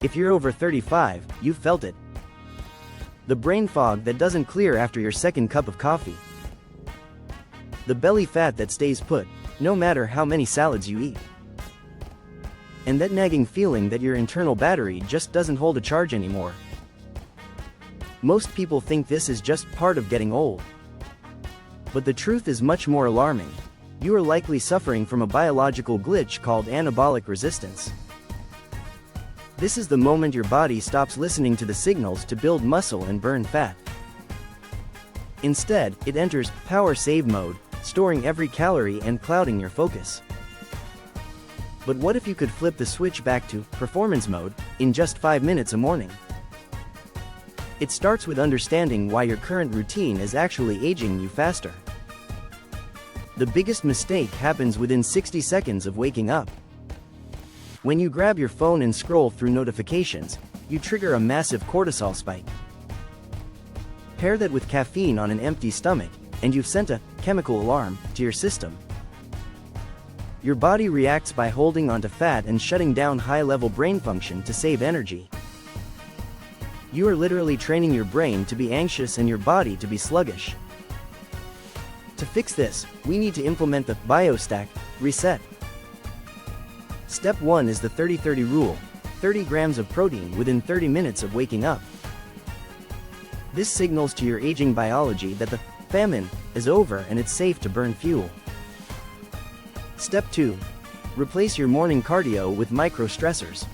If you're over 35, you've felt it. The brain fog that doesn't clear after your second cup of coffee. The belly fat that stays put, no matter how many salads you eat. And that nagging feeling that your internal battery just doesn't hold a charge anymore. Most people think this is just part of getting old. But the truth is much more alarming. You are likely suffering from a biological glitch called anabolic resistance. This is the moment your body stops listening to the signals to build muscle and burn fat. Instead, it enters power save mode, storing every calorie and clouding your focus. But what if you could flip the switch back to performance mode in just 5 minutes a morning? It starts with understanding why your current routine is actually aging you faster. The biggest mistake happens within 60 seconds of waking up. When you grab your phone and scroll through notifications, you trigger a massive cortisol spike. Pair that with caffeine on an empty stomach, and you've sent a chemical alarm to your system. Your body reacts by holding onto fat and shutting down high-level brain function to save energy. You are literally training your brain to be anxious and your body to be sluggish. To fix this, we need to implement the BioStack reset. Step 1 is the 30-30 rule, 30 grams of protein within 30 minutes of waking up. This signals to your aging biology that the famine is over and it's safe to burn fuel. Step 2. Replace your morning cardio with micro-stressors.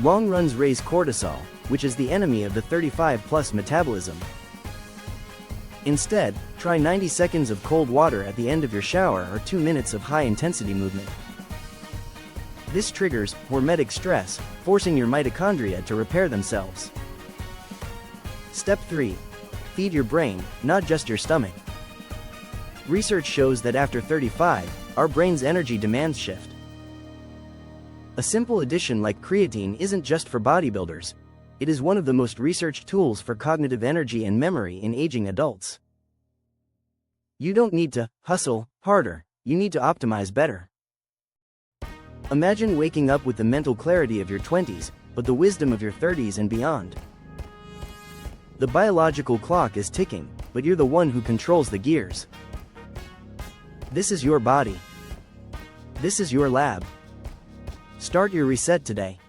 Long runs raise cortisol, which is the enemy of the 35+ metabolism. Instead, try 90 seconds of cold water at the end of your shower or 2 minutes of high-intensity movement. This triggers hormetic stress, forcing your mitochondria to repair themselves. Step 3. Feed your brain, not just your stomach. Research shows that after 35, our brain's energy demands shift. A simple addition like creatine isn't just for bodybuilders. It is one of the most researched tools for cognitive energy and memory in aging adults. You don't need to hustle harder, you need to optimize better. Imagine waking up with the mental clarity of your 20s, but the wisdom of your 30s and beyond. The biological clock is ticking, but you're the one who controls the gears. This is your body. This is your lab. Start your reset today.